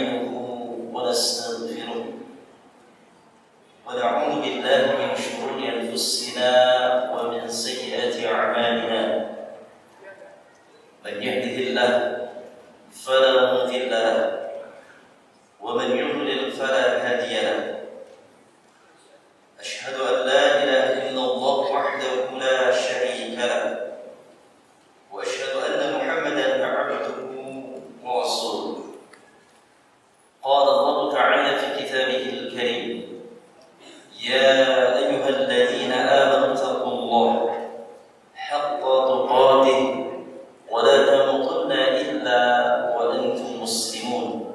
نستعينه ونستغفره ونعوذ بالله من شرور أنفسنا ومن سيئات أعمالنا من يهده الله فلا مضل له ومن يضلل فلا هادي له أشهد أن لا إله إلا الله وحده لا شريك له وأشهد أن محمدا عبده ورسوله قال الله تعالى في كتابه الكريم يا أيها الذين آمنوا اتقوا الله حق تقاته ولا تموتن إلا وأنتم مسلمون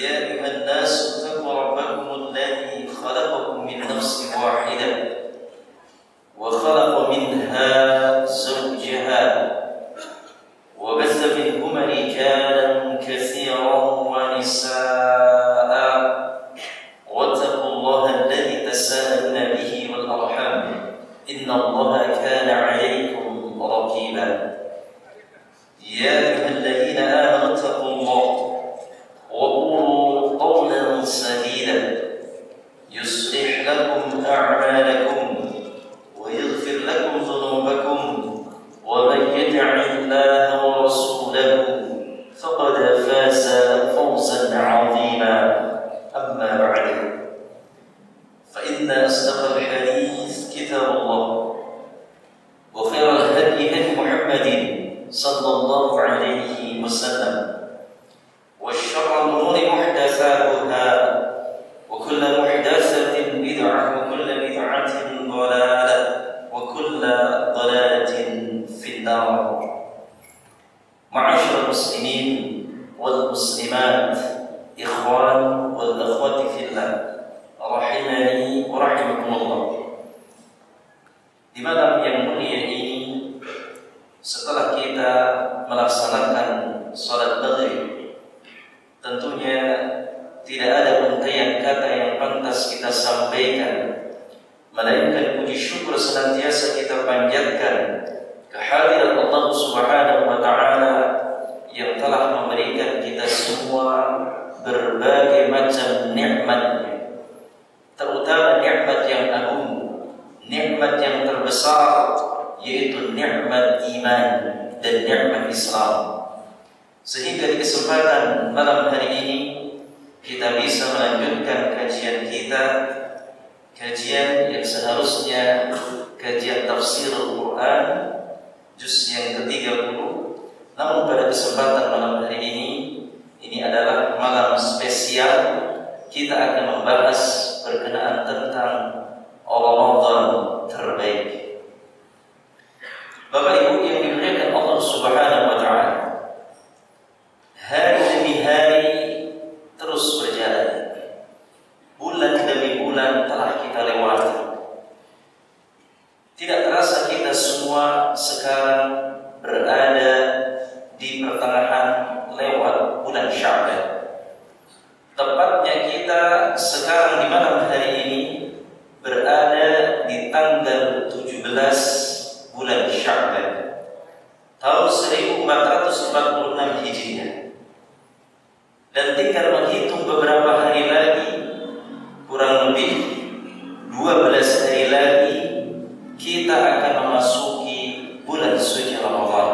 يا أيها الناس اتقوا ربكم الذي خلقكم من نفس واحدة وخلق منها زوجها وبث منهما رجالا كثيرا ونساء واتقوا الله الذي تساءلون به والأرحام إن الله كان عليكم رقيبا يا أيها الذين آمنوا اتقوا الله وقولوا قولا سديدا يصلح لكم أعمالكم ويغفر لكم ذنوبكم ومن يطع الله ورسوله فقد فاز فوزا عظيما أما بعد فإن أصدق الحديث كتاب الله وخير الهدي هدي محمد صلى الله عليه وسلم وشر الأمور محدثاتها وكل محدثة بدعة وكل بدعة ضلالة وكل ضلالة في النار. معاشر المسلمين والمسلمات إخوان والأخوات في الله rahimani wa rahimakumullah. Di malam yang mulia ini, setelah kita melaksanakan salat maghrib, tentunya tidak ada untaian kata yang pantas kita sampaikan, melainkan puji syukur senantiasa kita panjatkan kehadirat Allah Subhanahu wa taala yang telah memberikan kita semua berbagai macam nikmat, terutama nikmat yang agung, nikmat yang terbesar, yaitu nikmat iman dan nikmat Islam. Sehingga di kesempatan malam hari ini kita bisa melanjutkan kajian kita, kajian yang seharusnya kajian tafsir Al-Quran juz yang ke-30. Namun pada kesempatan malam hari ini adalah malam spesial. Kita akan membahas berkenaan tentang Ramadan terbaik. Bapak Ibu yang dimuliakan Allah Subhanahu wa taala, hari demi hari terus berjalan. Bulan demi bulan telah kita lewati. Tidak terasa kita semua sekarang berada di pertengahan lewat bulan Sya'ban. Tepatnya kita sekarang di malam hari ini berada di tanggal 17 bulan Sya'ban tahun 1446 Hijriah, dan tinggal menghitung beberapa hari lagi, kurang lebih 12 hari lagi kita akan memasuki bulan suci Ramadan,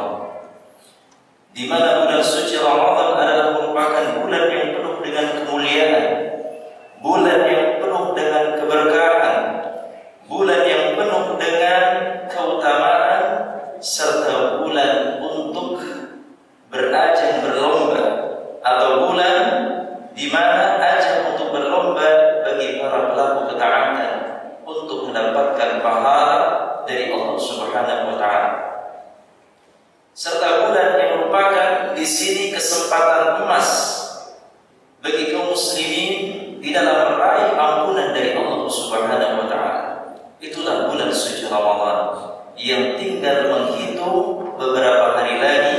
di mana bulan suci Ramadan adalah merupakan bulan yang penuh dengan kemuliaan, bulan yang penuh dengan keberkahan, bulan yang penuh dengan keutamaan, serta bulan untuk berajang berlomba, atau bulan di mana ajang untuk berlomba bagi para pelaku ketaatan untuk mendapatkan pahala dari Allah Subhanahu wa taala. Serta bulan yang merupakan di sini kesempatan emas bagi kaum muslimin di dalam meraih ampunan dari Allah Subhanahu wa taala. Itulah bulan suci Ramadan yang tinggal menghitung beberapa hari lagi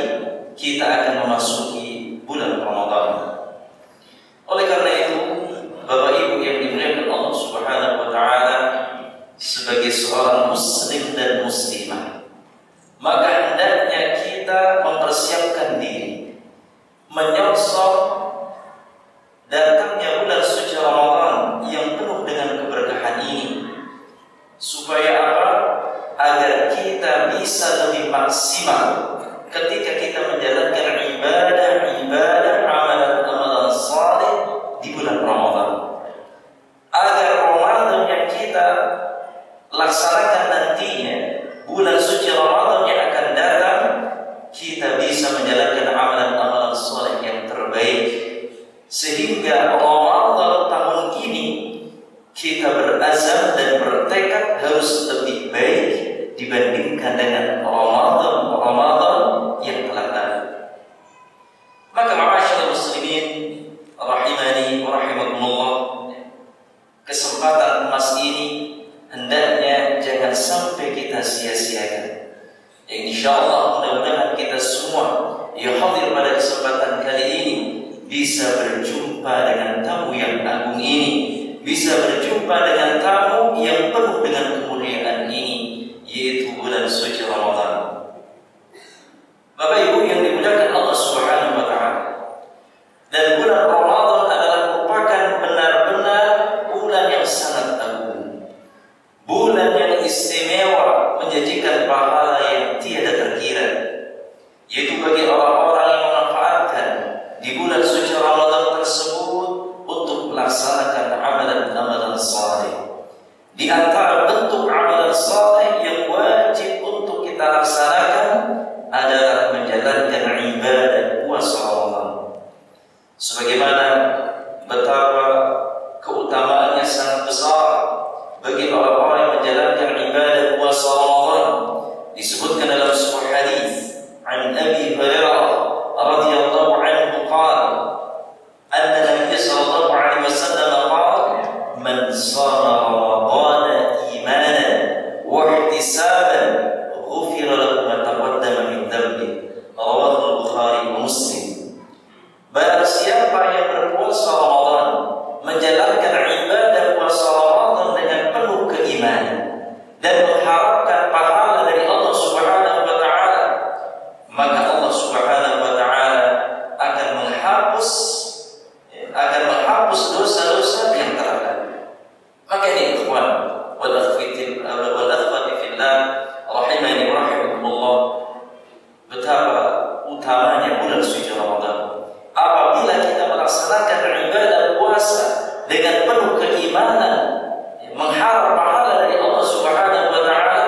kita akan memasuki bulan Ramadan. Oleh karena sehingga Ramadan tahun ini kita berazam dan bertekad harus lebih baik dibandingkan dengan Ramadan yang telah lalu. Maka ma'asyiral muslimin rahimani wa rahimakumullah, kesempatan emas ini hendaknya jangan sampai kita sia-siakan. Insyaallah mudah-mudahan kita semua yang hadir pada kesempatan kali ini bisa berjumpa dengan tamu yang agung ini, bisa berjumpa dengan tamu yang penuh dengan kemuliaan ini, yaitu bulan suci Ramadan. Bapak Ibu yang dimuliakan Allah Subhanahu wa taala, dan bulan Ramadan adalah merupakan benar-benar bulan yang sangat agung, bulan yang istimewa, menjanjikan pahala yang tiada terkira, yaitu bagi orang-orang yang memanfaatkan di bulan suci Ramadan tersebut untuk melaksanakan amalan-amalan saleh. Di antara bentuk amalan saleh yang wajib untuk kita laksanakan adalah menjalankan ibadah puasa Ramadan. Sebagaimana betapa keutamaannya sangat besar bagi orang-orang yang menjalankan ibadah puasa Ramadan, disebutkan dalam sebuah hadis an Abi Hurairah radhiyallahu anhu qala anna Nabi sallallahu alaihi wasallam qala man shama Ramadan imanan wa ihtisaban ghufira lahu ma taqaddama min dhanbi, rawahu Bukhari wa Muslim. Barang siapa yang berpuasa Ramadan, menjalankan ibadah puasa Ramadan dengan penuh keimanan dan mengharapkan pahala dari Allah Subhanahu wa taala, maka Allah Subhanahu wa taala akan menghapus dosa-dosa yang telah lalu. Maka ini ikhwan wal akhwati fillah rahimani wa rahimakumullah, betapa utamanya bulan suci Ramadan. Apabila kita melaksanakan ibadah puasa dengan penuh keimanan, mengharap pahala dari Allah Subhanahu wa taala,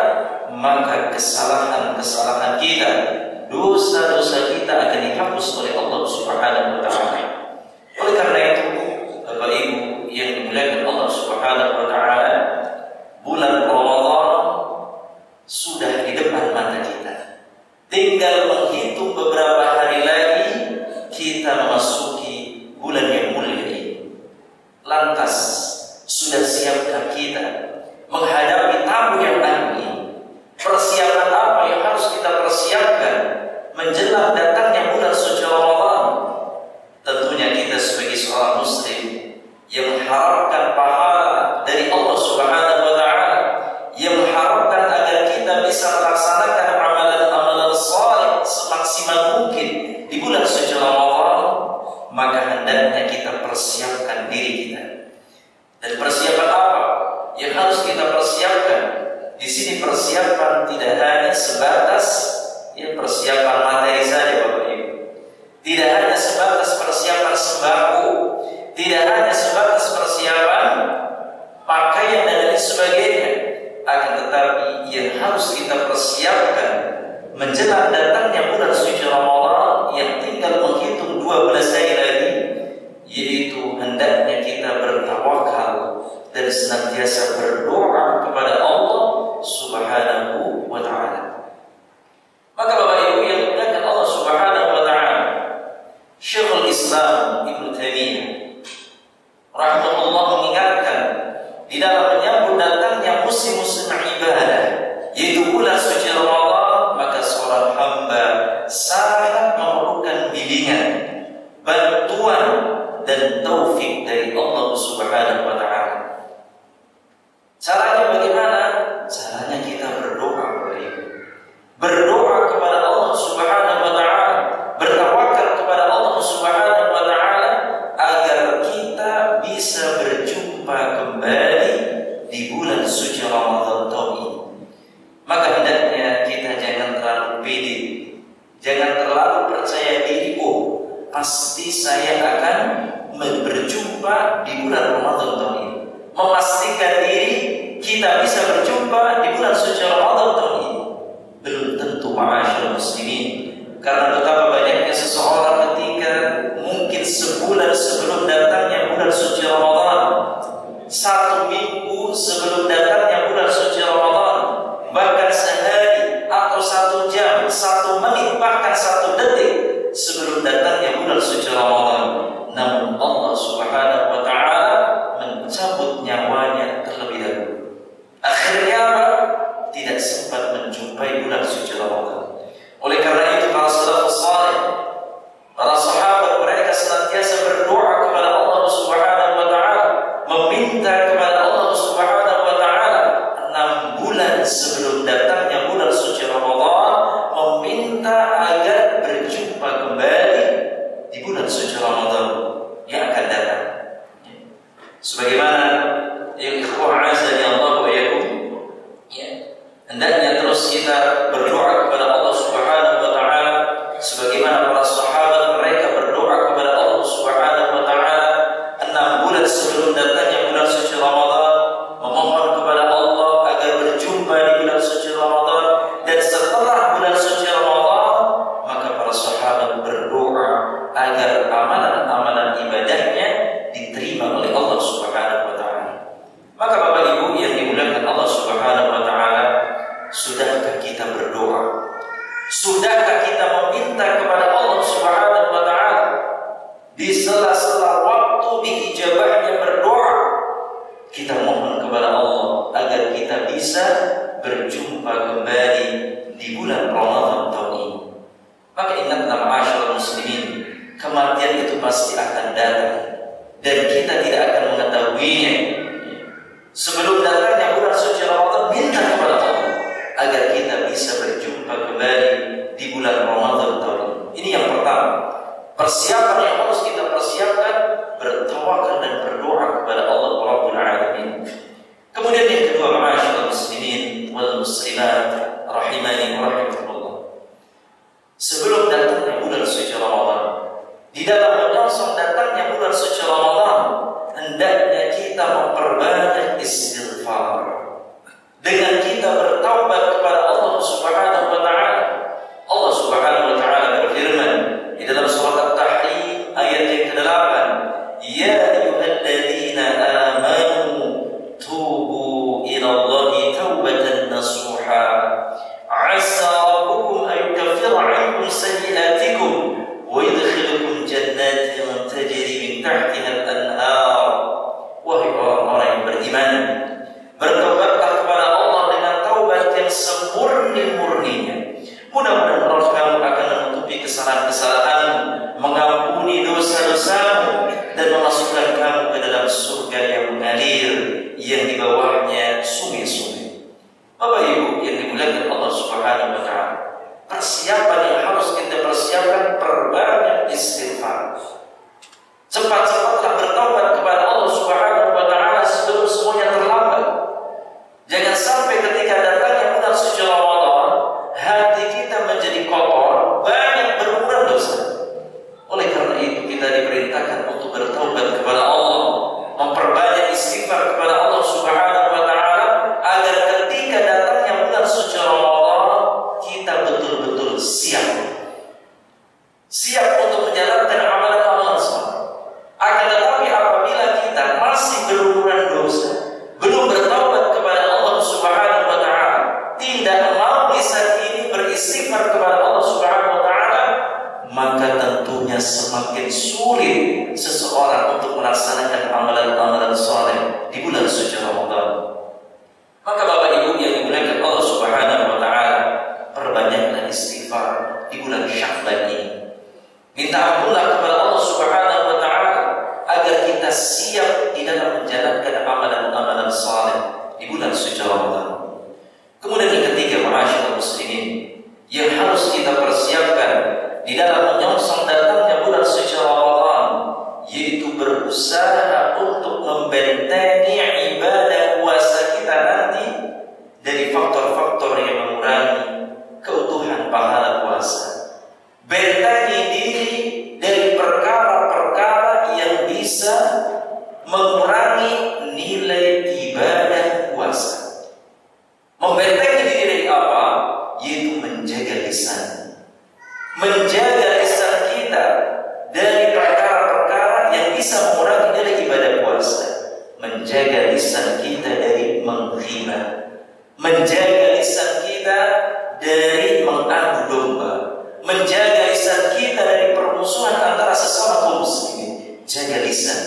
maka kesalahan-kesalahan kita, dosa-dosa kita akan dihapus oleh Allah Subhanahu wa taala. Oleh karena itu, Bapak Ibu yang dimuliakan Allah Subhanahu wa taala, bulan Ramadan sudah di depan mata kita. Tinggal menghitung beberapa hari lagi kita memasuki bulan yang mulia ini. Lantas, sudah siapkah kita menghadapi tamu yang agung ini? Persiapan apa yang harus kita persiapkan menjelang datangnya bulan suci Ramadan? Tentunya kita sebagai seorang muslim yang mengharapkan pahala dari Allah Subhanahu wa taala, yang mengharapkan agar kita bisa melaksanakan amalan-amalan saleh semaksimal mungkin di bulan suci Ramadan, maka hendaknya kita persiapkan diri kita. Dan persiapan apa yang harus kita persiapkan? Di sini persiapan tidak hanya sebatas persiapan materi saja, Bapak Ibu. Tidak hanya sebatas persiapan sembako, tidak hanya sebatas persiapan pakaian dan lain sebagainya, akan tetapi yang harus kita persiapkan menjelang datangnya bulan suci Ramadan yang tinggal menghitung 12 hari lagi, yaitu hendaknya kita bertawakal dan senantiasa berdoa kepada Allah Subhanahu wa taala. Maka Bapak Ibu yang dimuliakan Allah Subhanahu wa taala, Syekhul Islam Ibnu Taimiyah rahimahullah mengingatkan di dalam menyambut datangnya musim-musim ibadah, yaitu bulan suci Ramadan, maka seorang hamba sangat memerlukan bimbingan, bantuan dan taufik dari Allah Subhanahu wa taala. Caranya bagaimana? Caranya kita berdoa, berdoa kepada Allah Subhanahu wa taala, bertawakal kepada Allah Subhanahu wa taala agar kita bisa berjumpa kembali di bulan suci Ramadan tahun ini. Maka hendaknya kita jangan terlalu pede, jangan terlalu percaya diri, pasti saya akan berjumpa di bulan Ramadan tahun ini. Memastikan diri kita bisa berjumpa di bulan suci Ramadan tahun ini belum tentu, ma'asyiral muslimin. Karena betapa banyaknya seseorang ketika mungkin sebulan sebelum di sela-sela waktu diijabahnya berdoa, kita mohon kepada Allah agar kita bisa berjumpa kembali di bulan Ramadan tahun ini. Maka ingatlah ma'asyiral muslimin, kematian itu pasti akan datang dan kita tidak akan mengetahuinya. Sebelum datangnya bulan suci Ramadan, minta kepada Allah agar kita bisa berjumpa kembali di bulan Ramadan tahun ini. Ini yang pertama, persiapan yang harus kita persiapkan, bertawakal dan berdoa kepada Allah Rabbul Alamin. Kemudian yang kedua, ma'asyiral muslimin wal muslimat rahimani wa rahimakumullah, sebelum datangnya bulan suci Ramadan, di dalam menyongsong datangnya bulan suci Ramadan, hendaknya kita memperbanyak istighfar. Dengan kita bertaubat kepada Allah Subhanahu wa taala. Allah Subhanahu wa taala berfirman di dalam surat At-Tahrim ayat yang ke-8, "Ya ayyuhalladzina amanu tubu ila Allahi taubatan nasuha. 'Asa rabbukum an yukaffira 'ankum sayyi'atikum wa yudkhilukum jannatin tajri min tahtiha al-anhar." Wahai orang-orang yang beriman, bertobatlah kepada Allah dengan taubat yang semurni-murninya. Mudah-mudahan Allah kamu akan menutupi kesalahan-kesalahanmu, mengampuni dosa-dosamu, dan memasukkan kamu ke dalam surga yang mengalir, yang di bawahnya sungai-sungai. Bapak Ibu yang dimuliakan Allah Subhanahu wa taala, persiapan yang harus kita persiapkan, perbanyak istighfar. Cepat-cepatlah bertaubat kepada Allah Subhanahu wa taala sebelum semuanya terlambat. Jangan sampai ketika datangnya bulan suci Ramadan, hati kita menjadi kotor, banyak berumuran dosa. Oleh karena itu kita diperintahkan untuk bertaubat kepada Allah, memperbanyak istighfar kepada Allah Subhanahu wa taala, agar ketika datangnya bulan suci Ramadan kita betul-betul siap untuk menjalankan amalan-amalan saleh. Akan tetapi apabila kita masih berumuran dosa, belum bertaubat kepada Allah Subhanahu wa taala, tidak mau di saat ini beristighfar kepada Allah Subhanahu wa taala, maka tentunya semakin sulit seseorang untuk melaksanakan amalan-amalan saleh di bulan suci Ramadan. Maka Bapak Ibu yang dimuliakan Allah Subhanahu wa taala, perbanyaklah istighfar di bulan Sya'ban ini. Minta ampunlah kepada Allah Subhanahu wa taala agar kita siap di dalam menjalankan amalan-amalan saleh di bulan suci Ramadan. Kemudian yang ketiga, ma'asyiral muslimin, yang harus kita persiapkan di dalam menyongsong datangnya bulan suci Ramadan, yaitu berusaha untuk membentengi ibadah puasa kita nanti dari faktor-faktor yang mengurangi keutuhan pahala puasa. Bentengi diri dari perkara-perkara yang bisa mengurangi nilai ibadah puasa. Membentengi diri dari apa? Yaitu menjaga lisan. Menjaga lisan kita dari perkara-perkara yang bisa mengurangi nilai ibadah puasa. Menjaga lisan kita dari menghina. Menjaga lisan kita dari mengadu domba. Menjaga lisan kita dari permusuhan antara sesama kaum muslimin. Jaga lisan.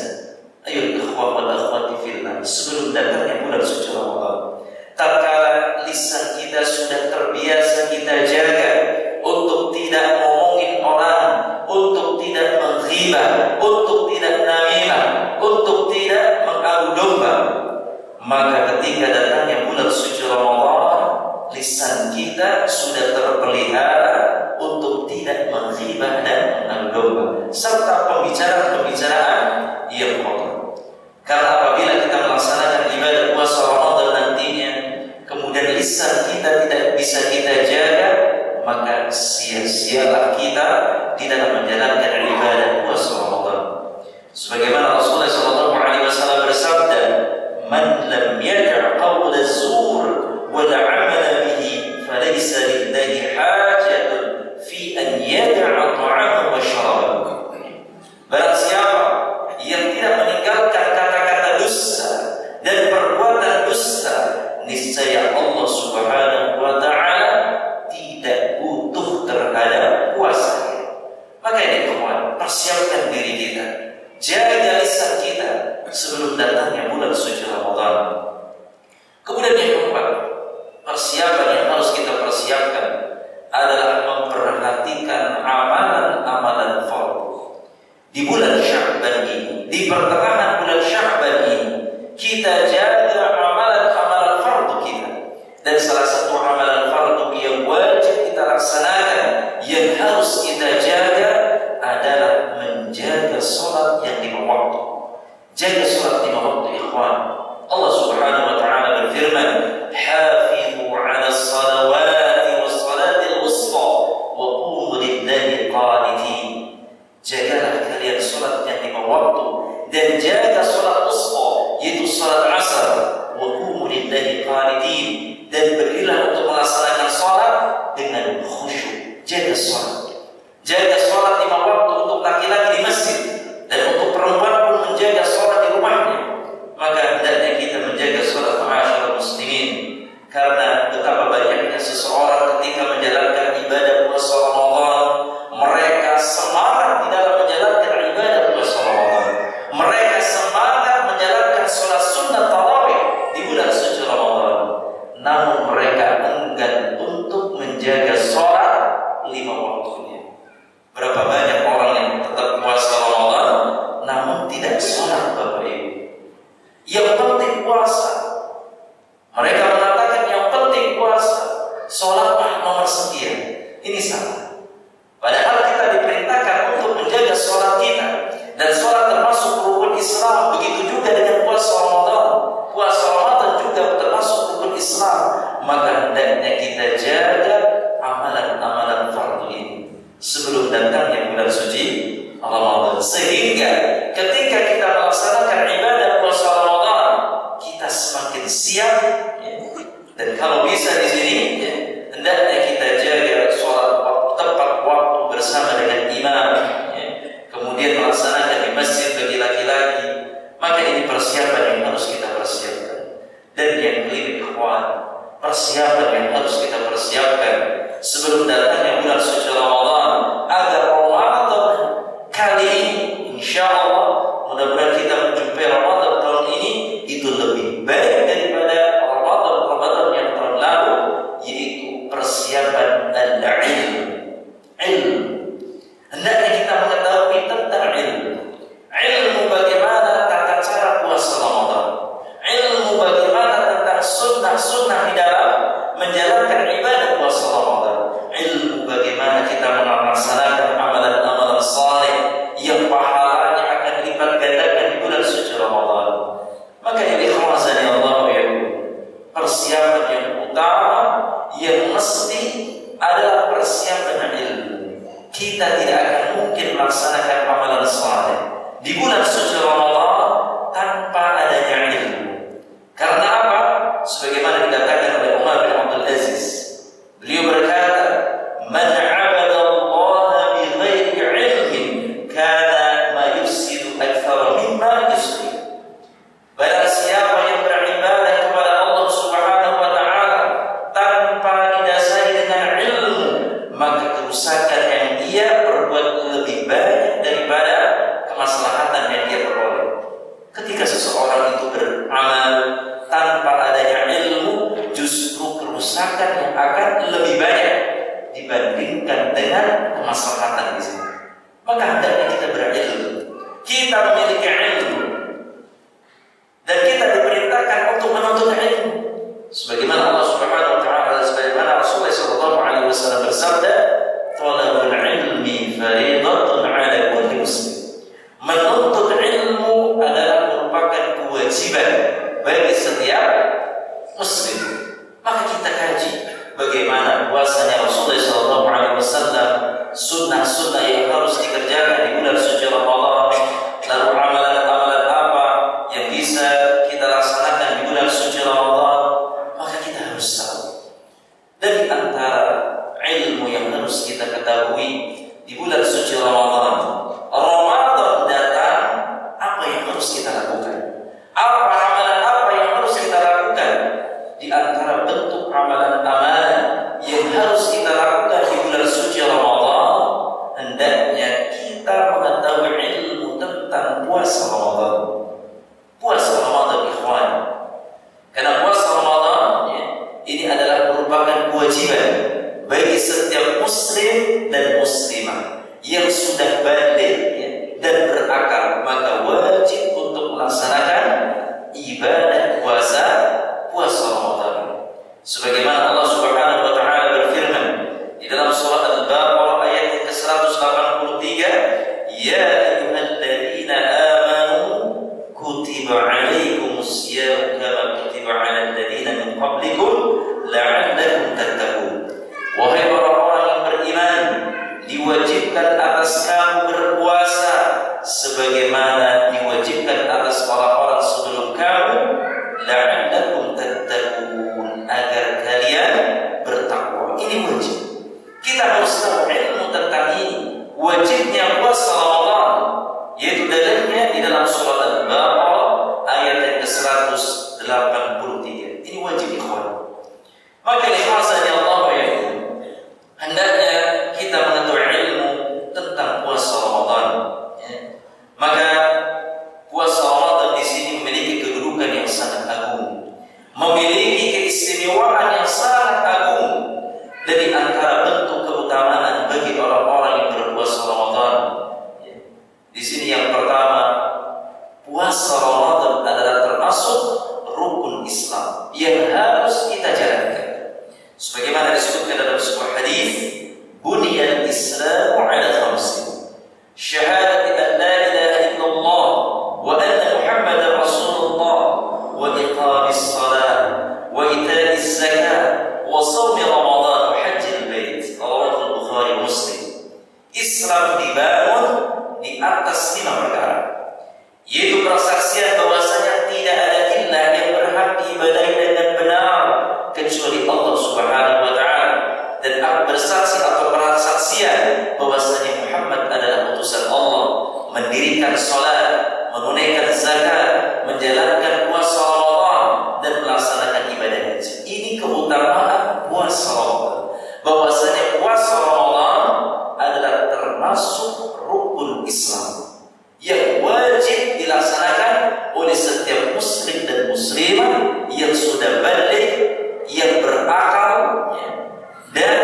Ayo ikhwah wal akhwati fillah, sebelum datangnya bulan suci Ramadan, tatkala lisan kita sudah terbiasa kita jaga untuk tidak ngomongin orang, untuk tidak menghina, untuk tidak namimah, untuk tidak mengadu domba, maka ketika datangnya bulan suci Ramadan, lisan kita sudah terpelihara untuk tidak menghibah dan mengadu domba, serta pembicaraan-pembicaraan yang kotor. Karena apabila kita melaksanakan ibadah puasa Ramadan nantinya, kemudian lisan kita tidak bisa kita jaga, maka sia-sialah kita di dalam menjalankan ibadah puasa Ramadan. Sebagaimana Rasulullah SAW bersabda, "Man lam yada' qawla az-zur wa la'amala bihi, falaysa lillahi hajatun fi an yada'a ta'amahu wa syarabahu." Barang siapa yang tidak meninggalkan kata-kata dusta dan perbuatan dusta, niscaya Allah Subhanahu wa taala tidak butuh terhadap puasa. Maka ini kawan, persiapkan diri kita jaga lisan kita sebelum datangnya bulan suci Ramadan. Kemudian yang keempat, persiapan yang harus kita persiapkan adalah memperhatikan amalan-amalan fardu. Di bulan Sya'ban ini, di pertengahan bulan Sya'ban ini, kita jaga amalan-amalan fardu kita. Dan salah satu amalan fardu yang wajib kita laksanakan, yang harus kita jaga adalah menjaga sholat yang 5 waktu. Jaga sholat 5 waktu, ikhwan. Allah Subhanahu wa ta'ala berfirman, "Hafizu 'ala as-salawati was-salatil wusta wa qumu lillahi qanitin." Jagalah kalian sholat yang 5 waktu dan jaga sholat wusta, yaitu sholat asar. Wa qumu lillahi qanitin, dan berilah untuk melaksanakan sholat dengan khusyuk. Jaga sholat. Jaga sholat 5 waktu untuk laki-laki di masjid, dan untuk perempuan pun menjaga sholat di rumahnya. Maka hendaknya kita menjaga sholat ma'asyiral muslimin, karena betapa banyaknya seseorang ketika menjalankan ibadah puasa Ramadan, mereka semangat di dalam menjalankan ibadah puasa Ramadan. Mereka semangat menjalankan sholat sunnah tarawih di bulan suci Ramadan. Namun mereka enggan untuk menjaga sholat 5 waktunya. Berapa banyak orang yang tetap puasa Ramadan namun tidak sholat, Bapak Ibu. Yang penting puasa. Mereka mengatakan yang penting puasa, sholatlah nomor sekian. Ini salah. Padahal kita diperintahkan untuk menjaga sholat kita, dan sholat termasuk rukun Islam. Begitu juga dengan puasa Ramadan. Puasa Ramadan juga termasuk rukun Islam. Maka hendaknya kita jaga amalan-amalan fardu ini sebelum datangnya bulan suci Ramadan, sehingga ketika kita melaksanakan ibadah puasa Ramadan, kita semakin siap, ya. Dan kalau bisa di sini, ya, hendaknya kita jaga sholat tepat waktu bersama dengan imam, ya. Kemudian melaksanakan di masjid bagi laki-laki. Maka ini persiapan yang harus kita persiapkan. Dan yang kelima, ikhwan, persiapan yang harus kita persiapkan sebelum datangnya bulan suci Ramadan, agar Ramadan kali ini, insya Allah, mudah-mudahan kita menjumpai Ramadan tahun ini itu lebih baik daripada Ramadan yang tahun lalu, yaitu persiapan al-ilm. Hendaknya kita mengetahui tentang ilmu. Ilmu bagaimana tata cara puasa Ramadan. Ilmu bagaimana tentang sunnah-sunnah di dalam menjalankan ibadah puasa Ramadan. Ilmu bagaimana kita melaksanakan amalan-amalan saleh yang pahalanya akan lipat gandakan di bulan suci Ramadan. Maka ini khawazani Allah ya, persiapan yang utama yang mesti adalah persiapan ilmu. Kita tidak akan mungkin melaksanakan amalan saleh di bulan suci Ramadan tanpa adanya ilmu. Karena apa? Sebagaimana dikatakan oleh Umar bin Abdul Aziz, beliau berkata, "Man 'abada Allah bi ghairi 'ilmin kana ma yufsidu akthar mimma yuslih." Barang siapa yang beribadah kepada Allah Subhanahu wa taala tanpa didasari dengan ilmu, maka kerusakan yang dia perbuat lebih banyak daripada kemaslahatan yang dia peroleh. Ketika seseorang itu beramal tanpa adanya ilmu, justru kerusakan yang akan lebih banyak dibandingkan dengan kemaslahatan di sini. Maka hendaknya kita berilmu. Kita memiliki ilmu dan kita diperintahkan untuk menuntut ilmu. Sebagaimana Allah Subhanahu wa taala, sebagaimana Rasulullah sallallahu alaihi wasallam bersabda, "Thalabul ilmi fariidatun 'ala kulli muslim." Menuntut ilmu adalah merupakan kewajiban bagi setiap muslim. Maka kita kaji bagaimana puasanya Rasulullah SAW, sunnah-sunnah yang harus dikerjakan di bulan suci Ramadan, lalu amalan-amalan apa yang bisa kita laksanakan di bulan suci Ramadan. Maka kita harus tahu. Dari antara ilmu yang harus kita ketahui di bulan suci Ramadan, Ramadan datang, apa yang harus kita lakukan? Apa amalan apa yang harus kita lakukan? Di antara bentuk amalan-amalan yang harus kita lakukan di bulan suci Ramadan, hendaknya kita mengetahui ilmu tentang tentang puasa Ramadan. Puasa Ramadan, ikhwan. Karena puasa Ramadan ya, ini adalah merupakan kewajiban bagi setiap muslim dan muslimah yang sudah balik ya, dan berakal, maka wajib untuk melaksanakan ibadah puasa Ramadan. Sebagaimana Allah Subhanahu wa taala berfirman di dalam surat Al-Baqarah ayat yang ke-183, ya ayyuhalladzina amanu kutiba 'alaikumus syiyam kama kutiba 'alal ladzina min qablikum la'allakum tattaqun. Wahai orang-orang yang beriman, diwajibkan atas kamu berpuasa sebagaimana diwajibkan atas orang-orang sebelum kamu, la'allakum tattaqun, agar kalian bertakwa. Ini wajib. Kita harus tahu ilmu tentang ini. Wajibnya puasa Ramadan, yaitu dalilnya di dalam surat Al-Baqarah ayat yang ke-183. Ini wajib, ikhwan. Maka ikhwasani Allah ya, hendaknya kita mengetahui ilmu tentang puasa Ramadan. Ya. Maka puasa Ramadan di sini memiliki kedudukan yang sangat agung, memiliki keistimewaan yang sangat agung. Dari antara bentuk keutamaan bagi orang-orang yang berpuasa Ramadan, ya. Di sini yang pertama, puasa Ramadan adalah termasuk rukun Islam yang harus kita jalankan. Sebagaimana disebutkan dalam sebuah hadis, buniyal Islamu ala khamsin, syahadati an la ilaha illallah wa anna Muhammadar Rasulullah wa iqamis salat wa ita'iz zakat wa shaumi Ramadan wa hajjil bait. Rawahu Bukhari Muslim. Islam dibangun di atas 5 perkara, yaitu persaksian bahwasanya tidak ada ilah yang berhak diibadahi dengan benar kecuali Allah Subhanahu wa taala, dan bersaksi atau persaksian bahwasanya Muhammad adalah utusan Allah, mendirikan salat, menunaikan zakat, menjalankan puasa Ramadan dan melaksanakan ibadah haji. Ini keutamaan puasa Ramadan. Bahwasanya puasa Ramadan adalah termasuk rukun Islam yang wajib dilaksanakan oleh setiap muslim dan muslimah yang sudah balik, yang berakal, ya, dan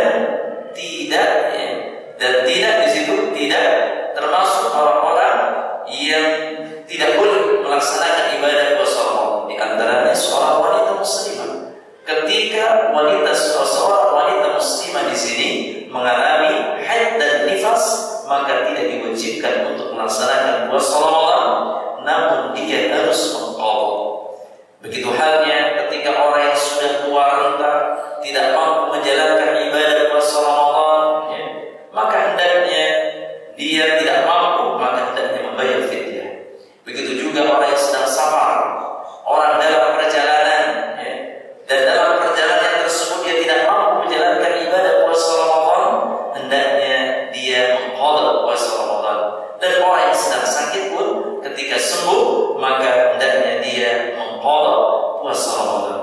tidak di situ tidak termasuk orang-orang yang tidak boleh melaksanakan ibadah puasa Ramadan. Di antaranya seorang wanita muslimah. Ketika seorang wanita muslimah di sini mengalami haid dan nifas, maka tidak diwajibkan untuk melaksanakan puasa Ramadan, namun dia harus mengqadha. Begitu halnya ketika orang yang sudah tua renta tidak mampu menjalankan ibadah puasa Ramadan, ya, maka hendaknya dia tidak mampu, maka hendaknya membayar fidyah. Begitu juga orang yang sedang safar, orang dalam perjalanan, ya, dan dalam perjalanan tersebut dia tidak mampu menjalankan ibadah puasa Ramadan, hendaknya dia mengqadha puasa Ramadan. Dan orang yang sedang sakit pun ketika sembuh, maka hendaknya dia mengqadha puasa Ramadan.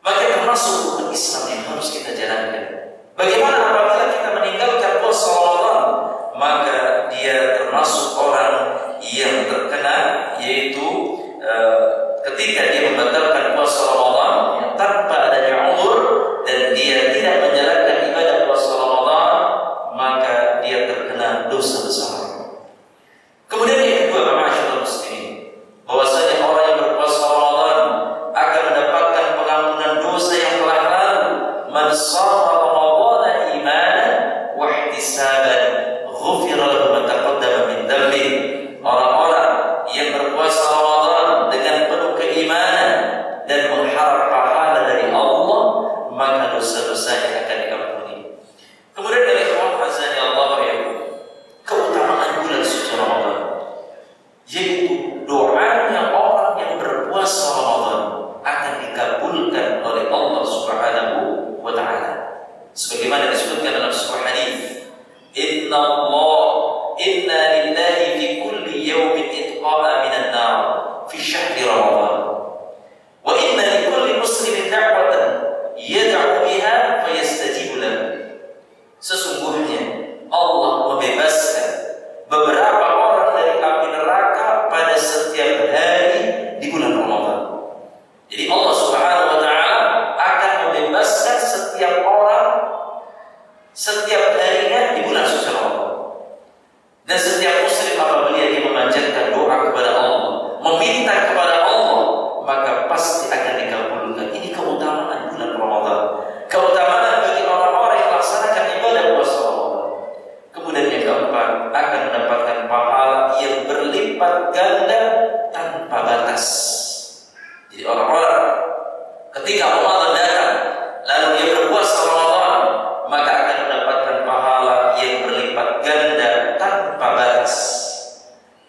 Maka termasuk rukun Islam yang harus kita jalankan. Bagaimana apabila kita meninggalkan puasa Ramadan? Maka dia termasuk orang yang terkena, yaitu ketika dia membatalkan puasa Ramadan yang tanpa adanya uzur dan dia tidak menjalankan ibadah puasa Ramadan, maka dia terkena dosa besar. Kemudian yang kedua, ma'asyiral muslimin, bahwasanya orang yang berpuasa Ramadan akan mendapatkan pengampunan dosa yang telah lalu. Man shama Ramadhana imanan wa ihtisaban ghufira lahu ma taqaddama min dhanbi. Orang-orang yang berpuasa Ramadan dengan penuh keimanan dan mengharap pahala dari Allah, maka dosa-dosanya akan diampuni. Kemudian dari ikhwan azani Allah ya, keutamaan bulan suci Ramadan, yaitu doanya orang yang berpuasa Ramadan akan dikabulkan oleh Allah Subhanahu wa taala. Sebagaimana disebutkan dalam sebuah hadis, inna lillahi fi kulli yawmin itqa'a minan nar fi syahri Ramadan. Wa inna li kulli muslimin da'watan yad'u biha fayastajibu lahu. Sesungguhnya Allah membebaskan beberapa orang dari api neraka ganda tanpa batas. Jadi orang-orang ketika Ramadan datang lalu dia berpuasa Ramadan, maka akan mendapatkan pahala yang berlipat ganda tanpa batas.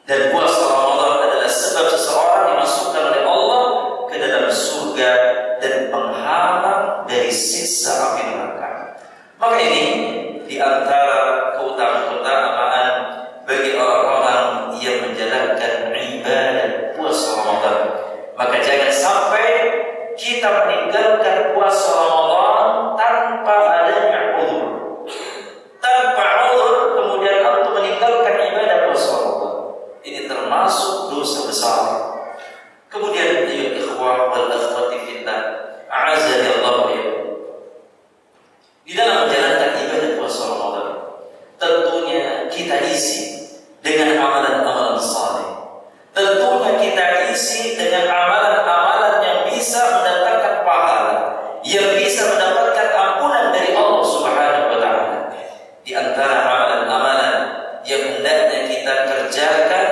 Dan puasa Ramadan adalah sebab seseorang dimasukkan oleh Allah ke dalam surga dan penghalang dari siksa api neraka. Maka ini di antara keutamaan bagi orang-orang yang menjalankan ibadah puasa Ramadan. Maka jangan sampai kita meninggalkan puasa Ramadan tanpa adanya uzur. Tanpa uzur kemudian untuk meninggalkan ibadah puasa Ramadan. Ini termasuk dosa besar. Kemudian ayuhal ikhwah wal akhwati fillah, a'azzani Allah wa iyyakum. Di dalam menjalankan ibadah puasa Ramadan, tentunya kita isi dengan amalan-amalan saleh. Tentunya kita isi dengan amalan-amalan yang bisa mendatangkan pahala, yang bisa mendapatkan ampunan dari Allah Subhanahu wa taala. Di antara amalan-amalan yang hendaknya kita kerjakan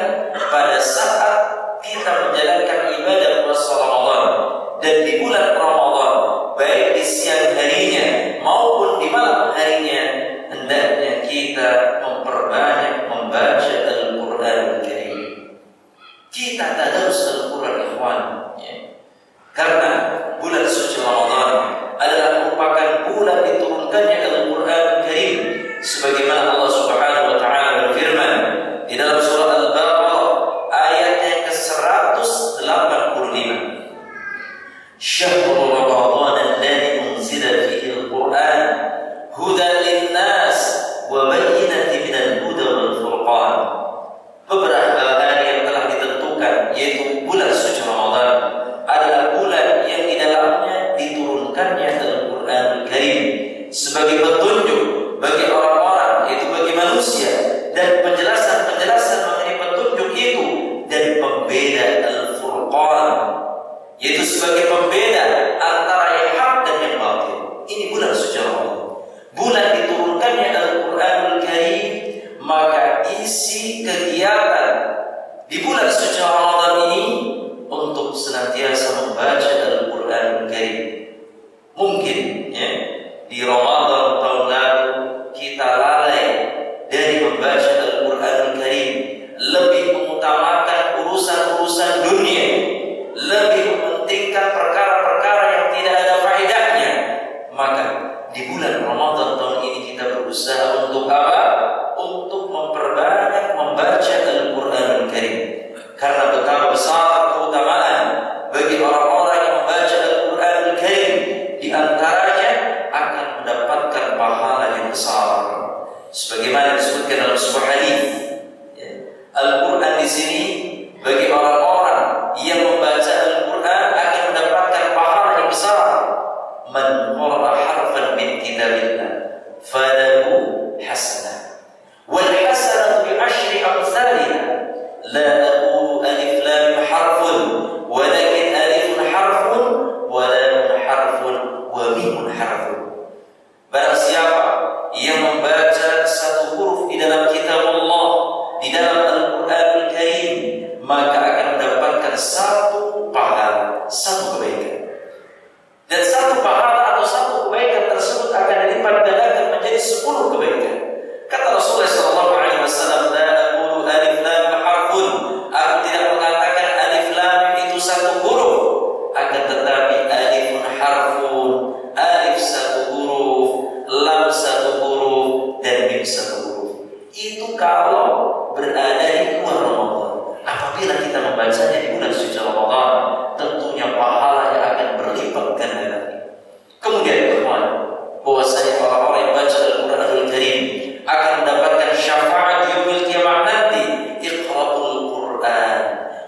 pada saat kita menjalankan ibadah puasa Ramadan dan di bulan Ramadan, baik di siang harinya maupun di malam harinya, hendaknya kita memperbanyak membaca Al-Quran Al-Karim. Kita tadarus Al-Quran, ikhwan, ya. Karena bulan suci Ramadan adalah merupakan bulan diturunkannya Al-Quran Al-Karim, sebagaimana Allah Subhanahu wa taala berfirman di dalam surah Al-Baqarah ayat yang ke-185. Syahrul Ramadan alladzi unzila fihi al-Quran hudan lin-nas wa bayyinatin minal huda wal furqan. Beberapa hari yang telah ditentukan, yaitu bulan suci Ramadan, adalah bulan yang di dalamnya diturunkannya Al-Quran Al-Karim sebagai petunjuk bagi orang-orang, yaitu bagi manusia, dan penjelasan-penjelasan mengenai petunjuk itu, dan pembeda Al-Furqan, yaitu sebagai pembeda antara yang hak dan yang batil. Ini bulan suci Ramadan, bulan diturunkannya Al-Quran Al-Karim. Maka isi kegiatan di bulan suci Ramadan ini untuk senantiasa membaca Al-Quran Al-Karim. Mungkin ya, di Ramadan tahun lalu kita lalai dari membaca Al-Quran Al-Karim, lebih mengutamakan urusan-urusan dunia, lebih mementingkan perkara-perkara yang tidak ada faedahnya. Maka di bulan Ramadan tahun ini kita berusaha untuk apa? Untuk memperbanyak membaca Al-Quran Al-Karim. Karena betapa besar keutamaan bagi orang-orang yang membaca Al-Quran Al-Karim, di antaranya akan mendapatkan pahala yang besar. Sebagaimana disebutkan dalam sebuah hadis, ya, Al-Quran di sini bagi orang-orang yang membaca Al-Quran akan mendapatkan pahala yang besar. Man qara'a harfan min kitabillah falahu hasanah wal hasanatu bi asyri amsalha. La aqulu alif lam harfun walakin alifun harfun wa lam harfun wa mim harfun. Barang siapa yang membaca satu huruf di dalam kitab Allah, di dalam Al-Quran Al-Karim, maka akan mendapatkan satu pahala, satu kebaikan. Dan satu pahala atau satu kebaikan tersebut akan dilipat gandakan menjadi 10 kebaikan. Kata Rasulullah SAW, la aqulu alif lam harfun, aku tidak mengatakan alif lam itu satu huruf, akan tetapi alifun harfun, alif satu huruf, lam satu huruf, dan mim satu huruf. Itu kalau berada di bulan Ramadan. Apabila kita membacanya di bulan suci Ramadan, tentunya pahala yang akan berlipat ganda lagi. Kemudian ikhwan, bahwasanya orang-orang yang baca Al-Quran Al-Karim akan mendapatkan syafaat yaumil qiyamah nanti. Iqra'ul Quran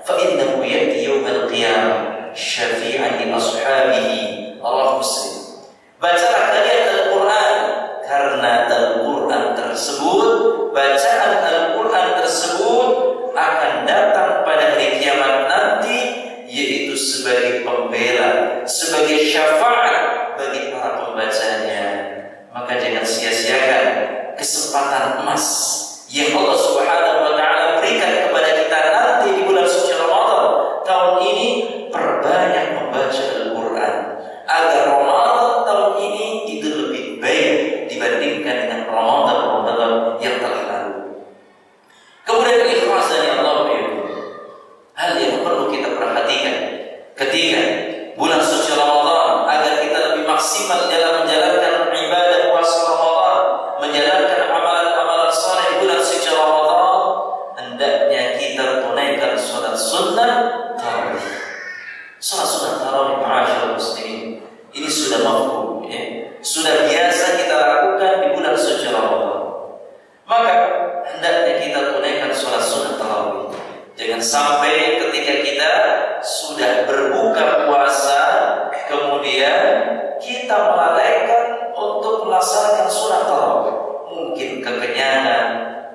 fa innahu ya'ti yaumil qiyamah syafi'an li ashabihi. Rawahu Muslim. Bacalah kalian Al-Quran, karena Al-Quran tersebut, bacaan Al-Quran tersebut akan datang pada hari kiamat nanti, yaitu sebagai pembela, sebagai syafaat bagi para pembacanya. Maka jangan sia-siakan kesempatan emas yang Allah Subhanahu wa taala berikan kepada kita nanti di bulan Ketiga, bulan suci Ramadan agar kita lebih maksimal dalam menjalankan ibadah puasa Ramadan, menjalankan amalan-amalan saleh di bulan suci Ramadan, hendaknya kita tunaikan salat sunnah tarawih. Salat sunnah tarawih, ma'asyiral muslimin, ini sudah mafhum, ya. Sudah biasa kita lakukan di bulan suci Ramadan. Maka hendaknya kita tunaikan salat sunnah tarawih. Jangan sampai ketika kita sudah berbuka puasa kemudian kita melalaikan untuk melaksanakan sunat tarawih. Mungkin kekenyangan,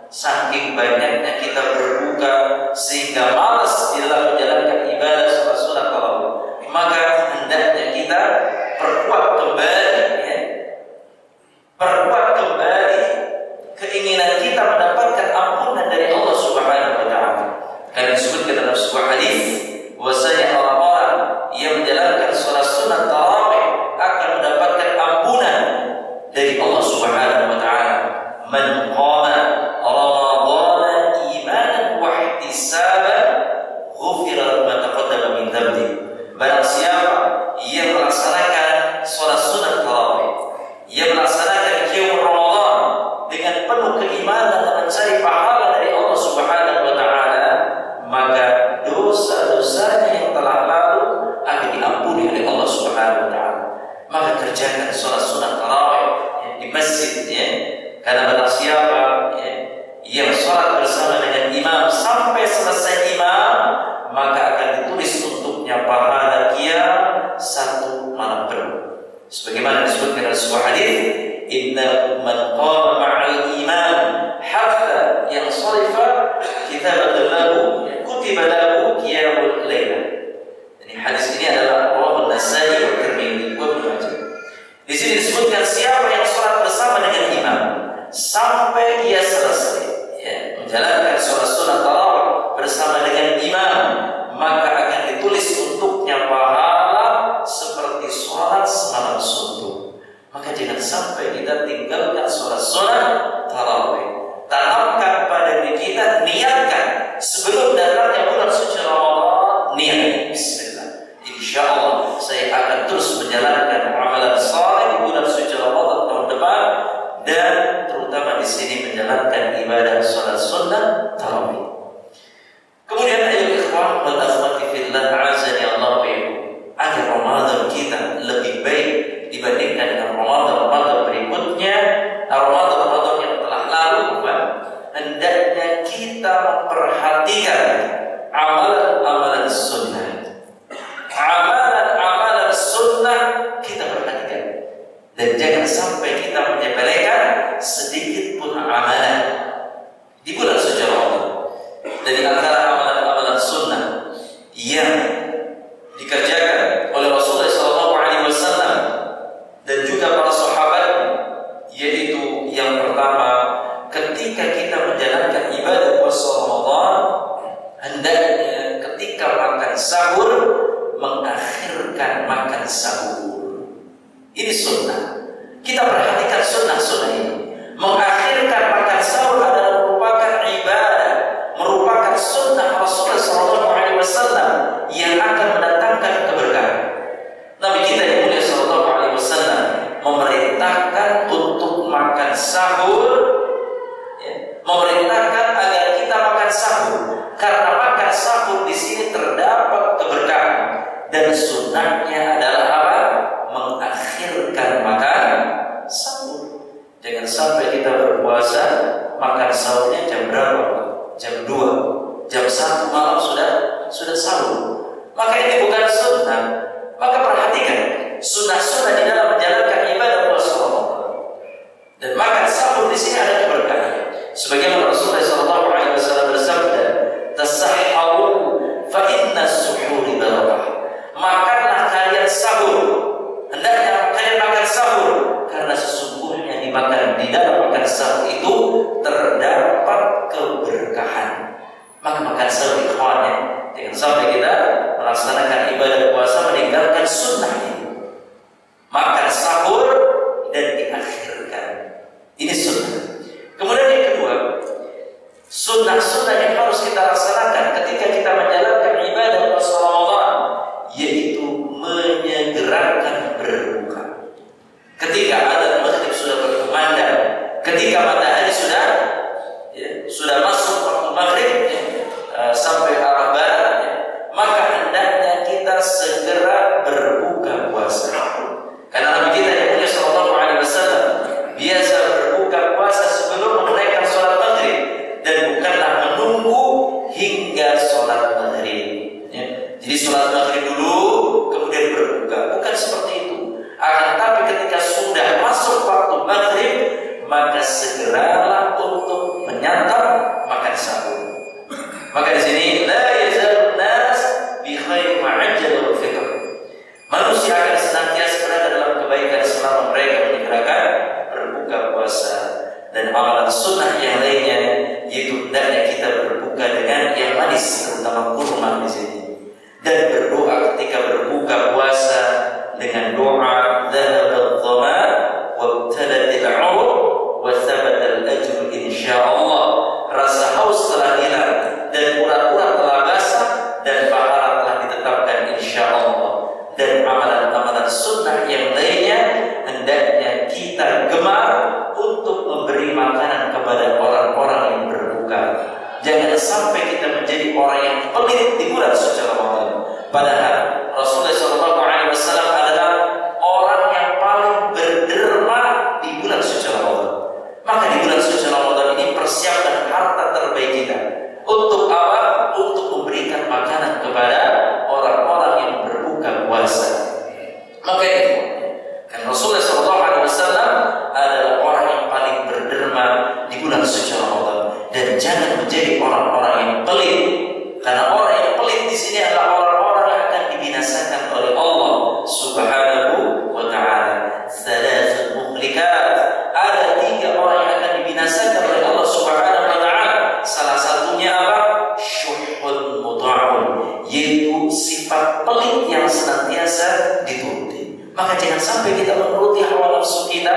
saking banyaknya kita berbuka sehingga malas di dalam menjalankan ibadah sholat sunat tarawih. Maka hendaknya kita perkuat kembali, ya, perkuat kembali keinginan kita mendapatkan ampunan dari Allah Subhanahu wa taala. Karena disebutkan dalam sebuah hadis bahwasanya orang-orang yang menjalankan sholat sunat tarawih akan mendapatkan ampunan dari Allah Subhanahu wa taala. Man qama Ramadhana imanan wa ihtisaban ghufira ma taqaddama min dhanbi. Barang siapa yang melaksanakan sholat sunat tarawih, yang melaksanakan qiyam Ramadan dengan penuh keimanan dan mencari pahala dari Allah Subhanahu wa taala, maka dosa-dosanya yang telah lalu akan diampuni oleh Allah Subhanahu wa taala. Maka kerjakan sholat sunat tarawih, ya, di masjid, ya. Karena barang siapa, ya, yang sholat bersama dengan imam sampai selesai imam, maka akan ditulis untuknya pahala qiyam 1 malam penuh. Sebagaimana disebutkan dalam sebuah hadis, inna man qama ma'al imam hatta yang sharifa kitaban lahu kutiba lahu qiyamul lailah. Jadi hadis ini adalah rawahu An-Nasa'i wa Tirmidzi wa Ibnu Majah. Di sini disebutkan siapa yang sholat bersama dengan imam sampai ia selesai, ya, menjalankan sholat sunat tarawih bersama dengan imam, maka akan ditulis untuknya pahala seperti sholat semalam suntuk. Maka jangan sampai kita tinggalkan sholat sunat tarawih. Tanamkan pada diri kita, niatkan sebelum datangnya bulan suci Ramadan, niat bismillah, insya Allah saya akan terus menjalankan amalan saleh di bulan suci Ramadan tahun depan, dan terutama di sini menjalankan ibadah sholat sunnah tarawih. Kemudian ayo ikhwan wal akhwati fillah azani Allah wa agar Ramadan kita lebih baik dibandingkan dengan Ramadan berikutnya, Ramadan yang telah lalu, hendaknya kita memperhatikan amalan-amalan sunnah. Amalan-amalan sunnah kita perhatikan, dan jangan sampai kita menyepelekan sedikit pun amalan di bulan suci Ramadan. Dari antara amalan-amalan sunnah yang dikerjakan oleh Rasulullah SAW dan juga para sahabat, yaitu yang pertama, ketika kita menjalankan ibadah puasa Ramadan, hendaknya ketika makan sahur mengakhirkan makan sahur. Ini sunnah. Kita perhatikan sunnah-sunnah ini. Mengakhirkan makan sahur adalah merupakan ibadah, merupakan sunnah Rasulullah SAW yang akan mendatangkan keberkahan. Nabi kita yang mulia SAW memerintahkan untuk makan sahur, ya, memerintahkan agar kita makan sahur, karena makan sahur di sini terdapat keberkahan, dan sunnahnya adalah apa? Mengakhirkan makan sahur. Jangan sampai kita berpuasa makan sahurnya jam berapa? Jam 2, jam 1 malam sudah sahur. Maka ini bukan sunnah. Maka perhatikan sunnah-sunnah di dalam menjalankan ibadah puasa Ramadan. Dan makan sahur di sini ada keberkahan. Sebagaimana Rasulullah SAW bersabda, "Tasahharu fa inna as-suhuri barakah." Makanlah kalian sahur. Hendaknya kalian makan sahur, karena sesungguhnya di dalam makan sahur itu terdapat keberkahan. Maka makan sahur ikhwannya, jangan sampai kita melaksanakan ibadah puasa meninggalkan sunnah ini. Makan sahur dan diakhirkan, ini sunnah. Kemudian yang kedua, sunnah-sunnah yang harus kita laksanakan ketika kita menjalankan ibadah puasa Ramadan, yaitu dan amalan-amalan sunnah yang lainnya hendaknya kita gemar untuk memberi makanan kepada orang-orang yang berbuka. Jangan sampai kita menjadi orang yang pelit di bulan suci Ramadan. Padahal Rasulullah SAW adalah orang yang paling berderma di bulan suci Ramadan. Maka di bulan suci Ramadan ini persiapkan harta terbaik kita. Untuk apa? Untuk memberikan makanan kepada orang-orang yang berbuka puasa. Maka itu kan Rasulullah SAW adalah orang yang paling berderma di bulan suci Ramadan. Dan jangan menjadi orang-orang yang pelit, karena orang yang pelit di sini adalah orang-orang yang akan dibinasakan oleh Allah Subhanahu wa Ta'ala. Thalathul muhlikat, ada 3 orang yang akan dibinasakan oleh Allah Subhanahu wa Ta'ala. Salah satunya apa? Syuhul muta'un, yaitu sifat pelit yang senantiasa dituruti. Maka jangan sampai kita menuruti hawa nafsu kita,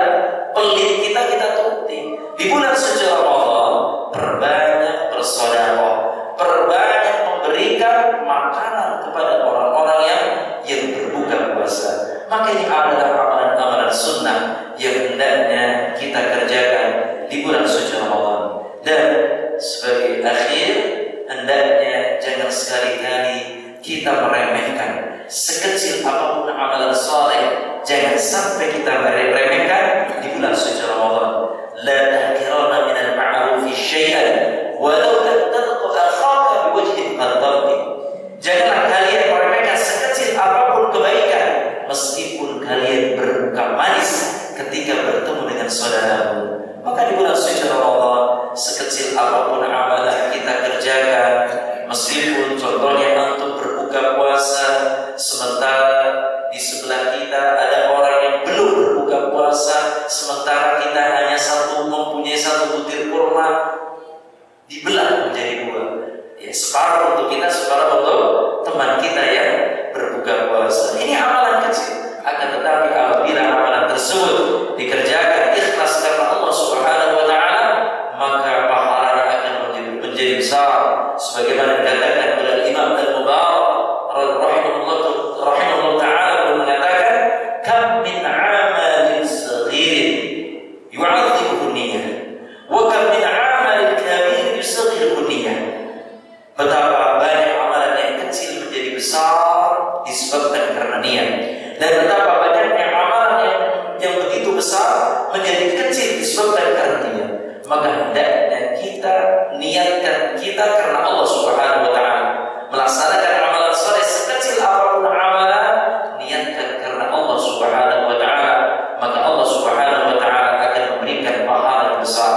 pelit kita turuti. Di bulan suci Ramadan, perbanyak bersedekah, perbanyak memberikan makanan kepada orang-orang yang berbuka puasa. Maka ini adalah amalan-amalan sunnah yang hendaknya kita kerjakan di bulan suci Ramadan. Dan sebagai akhir, hendaknya jangan sekali-kali kita meremehkan sekecil apapun amalan saleh. Jangan sampai kita meremehkan di bulan suci Ramadan. La tahqiranna min al-ma'ruf syai'an walau an talqa akhaka biwajhin qadamti. Janganlah kalian meremehkan sekecil apapun kebaikan, meskipun kalian berbuka manis ketika bertemu dengan saudaramu. Maka di bulan suci Ramadan, sekecil apapun amalan kita kerjakan, meskipun contohnya untuk berbuka puasa, sementara di sebelah kita ada orang yang belum berbuka puasa, sementara kita hanya mempunyai satu butir kurma, dibelah menjadi 2. Ya, separuh untuk kita, separuh untuk teman kita yang berbuka puasa. Ini amalan kecil, akan tetapi apabila amalan tersebut dikerjakan ikhlas karena Allah Subhanahu wa Ta'ala, maka pahalanya akan menjadi besar. Sebagaimana dikatakan oleh Imam Al-Mubarak rahimahullah ta'ala mengatakan, kam min amalin saghirin yu'adhibuhu niyyah wa kam min amalin kabirin yusaghiruhu niyyah. Betapa banyak amalan yang kecil menjadi besar disebabkan karena niat, dan betapa banyaknya amalan yang begitu besar menjadi kecil disebabkan karena niat. Maka hendaknya kita niatkan kita karena Allah Subhanahu wa Ta'ala, melaksanakan amalan saleh sekecil apapun amalan, niatkan karena Allah Subhanahu wa Ta'ala, maka Allah Subhanahu wa Ta'ala akan memberikan pahala yang besar,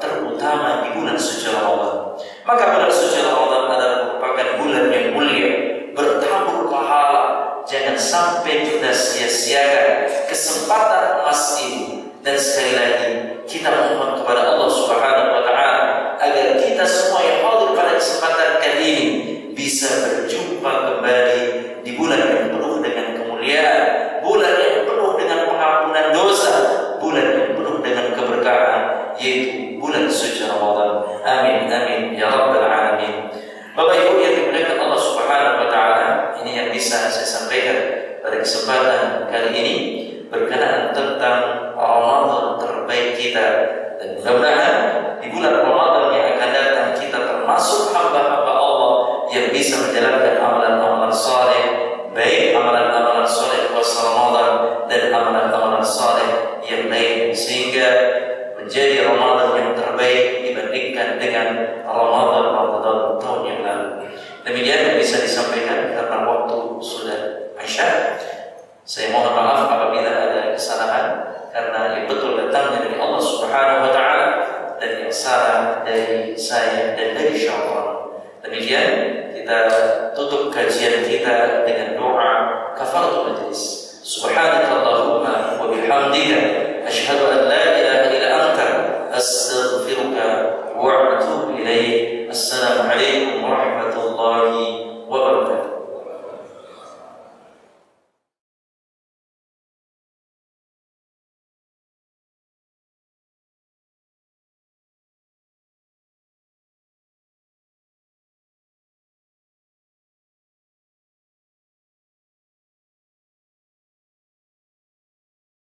terutama di bulan suci Ramadan. Maka bulan suci Ramadan adalah merupakan bulan yang mulia, bertabur pahala. Jangan sampai kita sia-siakan kesempatan emas ini. Dan sekali lagi kita mohon kepada Allah Subhanahu wa Ta'ala agar kita semua yang hadir pada kesempatan kali ini bisa berjumpa kembali di bulan yang penuh dengan kemuliaan, bulan yang penuh dengan pengampunan dosa, bulan yang penuh dengan keberkahan, yaitu bulan suci Ramadan. Amin amin ya rabbal alamin. Bapak Ibu yang dimuliakan Allah Subhanahu wa Ta'ala, ini yang bisa saya sampaikan pada kesempatan kali ini berkenaan tentang Ramadan terbaik kita. Dan mudah-mudahan di bulan Ramadan yang akan datang kita termasuk hamba-hamba Allah yang bisa menjalankan amalan-amalan saleh, baik amalan-amalan saleh puasa Ramadan dan amalan-amalan saleh yang lain, sehingga menjadi Ramadan yang terbaik dibandingkan dengan Ramadan tahun yang lalu. Demikian yang bisa disampaikan karena waktu sudah Isya. Saya mohon maaf apabila ada kesalahan, karena yang betul datangnya dari Allah Subhanahu wa Ta'ala dan yang salah dari saya dan dari syaitan. Demikian kita tutup kajian kita dengan doa kafaratul majlis. Subhanakallahumma wa bihamdika asyhadu an la ilaha illa anta astaghfiruka wa atubu ilaik. Assalamualaikum